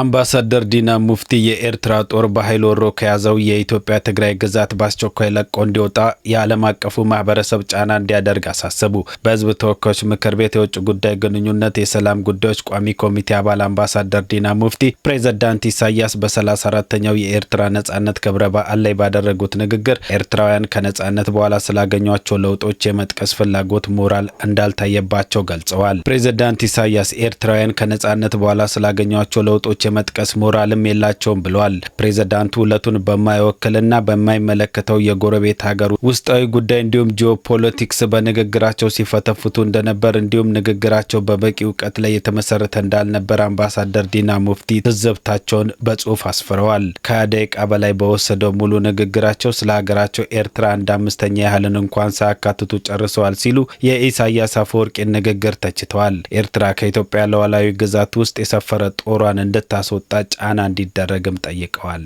አምባሳደር ዲና ሙፍቲ የኤርትራ ጦር በኃይል ወሮ ከያዘው የኢትዮጵያ ትግራይ ግዛት በአስቸኳይ ለቆ እንዲወጣ የዓለም አቀፉ ማህበረሰብ ጫና እንዲያደርግ አሳሰቡ። በሕዝብ ተወካዮች ምክር ቤት የውጭ ጉዳይ ግንኙነት የሰላም ጉዳዮች ቋሚ ኮሚቴ አባል አምባሳደር ዲና ሙፍቲ ፕሬዝዳንት ኢሳያስ በ34ኛው የኤርትራ ነጻነት ክብረ በዓል ላይ ባደረጉት ንግግር ኤርትራውያን ከነጻነት በኋላ ስላገኟቸው ለውጦች የመጥቀስ ፍላጎት ሞራል እንዳልታየባቸው ገልጸዋል። ፕሬዝዳንት ኢሳያስ ኤርትራውያን ከነጻነት በኋላ ስላገኟቸው ለውጦች የመጥቀስ ሞራልም የላቸውም ብለዋል። ፕሬዝዳንቱ ሁለቱን በማይወክልና በማይመለከተው የጎረቤት ሀገር ውስጣዊ ጉዳይ እንዲሁም ጂኦፖለቲክስ በንግግራቸው ሲፈተፍቱ እንደነበር እንዲሁም ንግግራቸው በበቂ እውቀት ላይ የተመሰረተ እንዳልነበር አምባሳደር ዲና ሙፍቲ ትዝብታቸውን በጽሁፍ አስፍረዋል። ከደቂቃ በላይ በወሰደው ሙሉ ንግግራቸው ስለ ሀገራቸው ኤርትራ አንድ አምስተኛ ያህልን እንኳን ሳያካትቱ ጨርሰዋል ሲሉ የኢሳያስ አፈወርቂን ንግግር ተችተዋል። ኤርትራ ከኢትዮጵያ ሉዓላዊ ግዛት ውስጥ የሰፈረ ጦሯን እንድታስወጣ ጫና እንዲደረግም ጠይቀዋል።